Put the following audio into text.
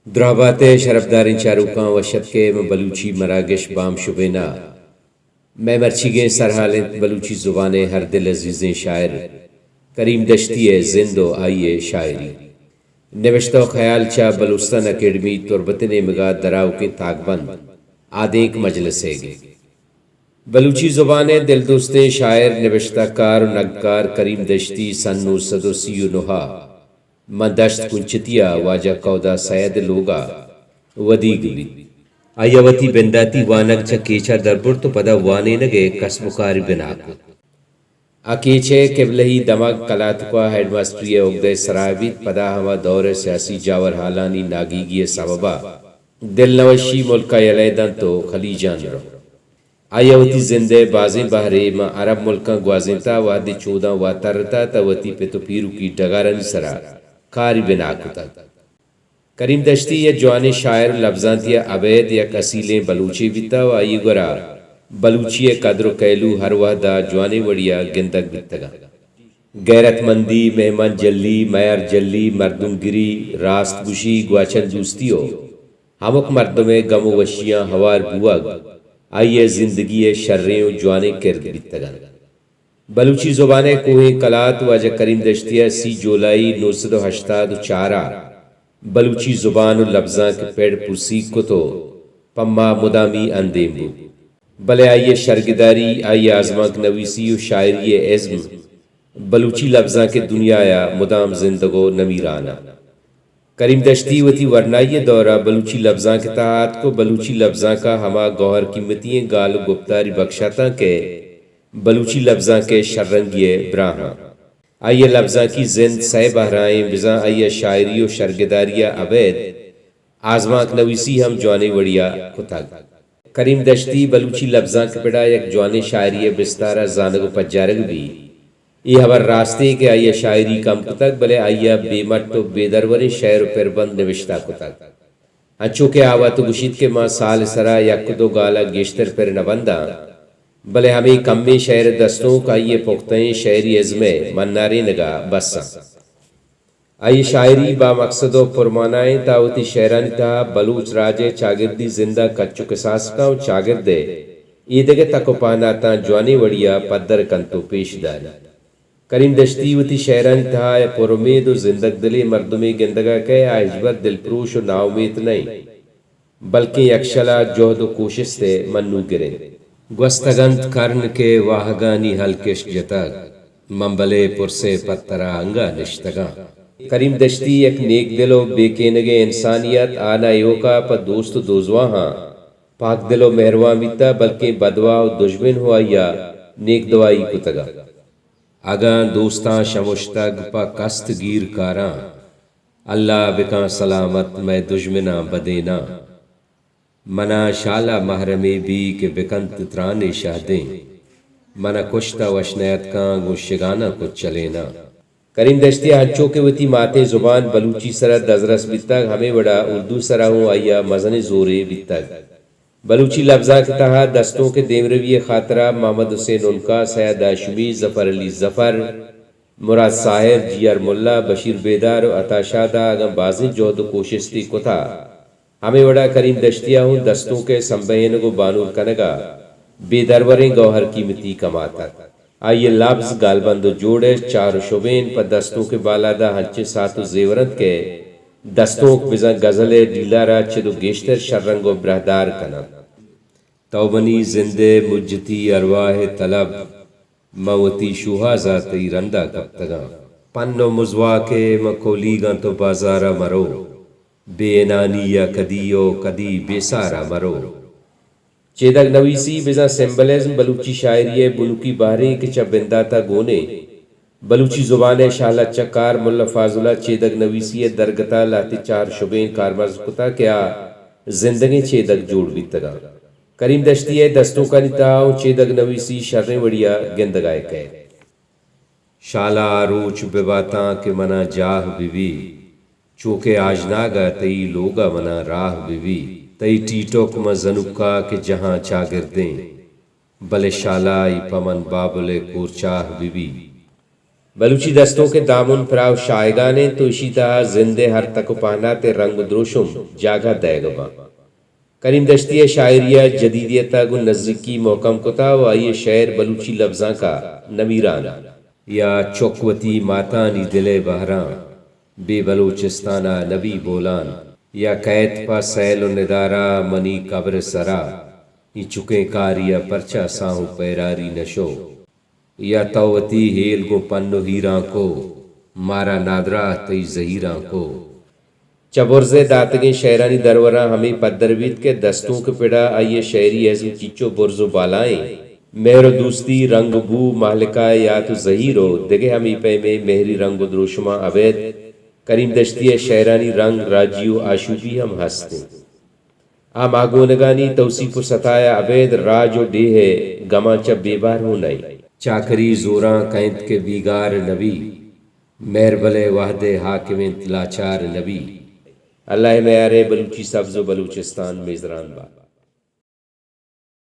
درابات شرفدارین چاروکاں و شتکے میں بلوچی مراگش بام شبینا میں مرچیگیں سرحالیں بلوچی زبانیں ہر دل عزیزیں شاعر کریم دشتی زند و آئیے شاعری نوشتہ و خیال چا بلوستان اکیڈمی تربتن مگا دراؤ کے تاغبند آدیک مجلس گے بلوچی زبانیں دل دوستیں شاعر نوشتہ کار و نگکار کریم دشتی سن 1939 من دشت کنچتیا واجہ کودا سید لوگا ودیگ بھی آیاوتی بنداتی وانک چا کیچا دربر تو پدا وانے نگے قسم کاری بناکو اکیچے قبلہی دماغ کلاتکوا ہیڈ ماسٹری اگدے سرائیویت پدا ہوا دور سیاسی جاور حالانی ناگیگی سببا دل نوشی ملکہ یلیدن تو خلیجان رو آیاوتی زندے بازیں بہرے ما عرب ملکہ گوازنتا وادی چودہ واترتا تا وطی پہ تو پیرو کی ڈگارن سرا کاری بناکتا کریم دشتی یا جوان شاعر لفظانتیا عبید یا کسیلیں بلوچی بیتا و آئی گرا بلوچی قدر و کیلو ہر وحدہ جوانے وڑیا گندگ بیتگا غیرت مندی مہمان جلی میار جلی مردم گری راست گوشی گواچن دوستیو ہمک مردمیں گم و وشیاں ہوار بوگ آئیے زندگی شرریوں جوانے کرد بیتگا بلوچی زبانیں کوہیں کلات واجہ کریم دشتیہ 30 جولائی 1984 بلوچی زبان و لفظاں کے پیڑ پرسی کو تو پما مدامی اندیم بو بلے آئیے شرگداری آئیے آزمانک نویسی و شاعری عزم بلوچی لفظاں کے دنیا یا مدام زندگو نمیرانا کریم دشتی وتی ورنائی دورہ بلوچی لفظاں کے تحت کو بلوچی لفظاں کا ہما گوہر قیمتیں گال و گفتاری بخشاتا کے بلوچی لفظاں کے شررنگیے براہاں آئیے لفظاں کی زند سہ بہرائیں بزاں آئیے شاعری و شرگداریہ عبید آزمانک نویسی ہم جوانے وڑیا کتاگ کریم دشتی بلوچی لفظاں کے پڑا یک جوانے شاعری بستارہ زانگ و پجارگ بھی یہ ہور راستے کے آئیے شاعری کم کتاگ بلے آئیے بے مٹ و بے درور شعر و پربند نوشتہ کتاگ انچو کے آوا تو گشید کے ماں سال سرا یک دو گالا گیشتر پر نبندہ بلے ہمیں کمی شعر دستوں کا یہ پختیں شعری عزمے منارے نگا بسا آئی شاعری با مقصد و پرمانائیں تاوتی شعرانی تا بلوچ راجے چاگردی زندہ کچو کساس کا و چاگردے ایدگے تکو پاناتا جوانی وڑیا پدر کنتو پیش داری کریم دشتی وتی شعرانی تا پر امید و زندگ دلی مردمی گندگا کے آئجبر دل پروش و ناؤمید نہیں بلکہ یکشلا جہد و کوشش تے منو گریں گوستگند کرن کے واہگانی ہلکش جتگ منبلے پرسے پترا انگا نشتگا کریم دشتی ایک نیک دل و بے کینگے انسانیت آنا ایوکا پا دوست دوزواہاں پاک دل و مہرواں بیتا بلکہ بدوا و دشمن ہوا یا نیک دوائی کتگا اگاں دوستاں شمشتگ پا کست گیر کاراں اللہ بکاں سلامت میں دشمناں بدینا منا شالا محرمی بھی کہ بکنت ترانے شہدیں منا کشتا وشنیت کان گو شگانا کچھ چلینا کریم دشتی ہنچو کے وتی ماتے زبان بلوچی سرا دزرس بیتاگ ہمیں وڑا اردو سرا ہوں آیا مزن زورے بیتاگ بلوچی لفظاں کے تحت دستوں کے دیمروی خاطرہ محمد حسین انکا سید ہاشمی ظفر علی ظفر مراد ساحر جیار ملا بشیر بیدار و عطا شادہ اگم بازی جہد و کوشش تی کتا ہمیں وڑا کریم دشتیہ ہوں دستوں کے سنبہین کو بانور کنگا بے دروریں گوہر قیمتی کماتا آئیے لفظ گالبند و جوڑے چار شبین پر دستوں کے بالادہ ہنچے ساتھ زیورت کے دستوں کے بزن گزل ڈیلارا چدو گیشتر شررنگ و برہدار کنا توبنی زندے مجتی ارواح طلب موتی شوہا ذاتی رندہ کب تگا پن و مزوا کے مکولیگاں تو بازارہ مرو بے نانی یا کدیو کدی بے سارا مرو چیدک نویسی بزا سمبلزم بلوچی شاعری بلوکی بہریں کے چبنداتا گونے بلوچی زبان شالا چکار ملا فاضلہ چیدک نویسی درگتا لاتی چار شبین کارمرز کتا کیا زندگی چیدک جوڑ بیتگا کریم دشتی دستوں کا نتاؤ چیدک نویسی شرن وڑیا گندگائے کے شالا روچ بباتاں کے منا جاہ بیوی چوکے آجناگا تئی لوگا منا راہ بیوی تئی ٹیٹوک مزنکا کے جہاں چاگردیں بلے شالائی پمن بابلے کورچاہ بیوی بلوچی دستوں کے دامن پراو شائگانے تو اسی طرح زندے ہر تک پہناتے رنگ دروشم جاگہ دے گا کریم دشتی شاعریہ جدیدیتا گن نزدیکی محکم کتا و آئیے شعر بلوچی لفظاں کا نمیران یا چوکوتی ماتانی دل بہران بے بلوچستانہ نبی بولان یا قید پا سیل و ندارہ منی قبر سرا یہ چکیں کاریا پرچا ساہو پیراری نشو یا توتی ہیل گو پنو ہیراں کو مارا نادرہ تی زہیراں کو چبرزے داتگیں شعرانی درورہ ہمیں پدرویت کے دستوں کے پڑا آئیے شعری ایزم چیچو برزو بالائیں مہر و دوستی رنگ بو مالکہ یا تو زہیرو دگے ہمیں پہ میں مہری رنگ و دروشما عبید کریم دشتی شعرانی رنگ راجیو آشوبی ہم ہستے آم آگونگانی توصیف و ستایا عبید راج و ڈے ہے گما چب بیبار ہو نئی چاکری زوراں قیند کے بیگار نبی مہر بلے وحد حاکم لاچار نبی اللہ معیار بلوچی سبز و بلوچستان میزران با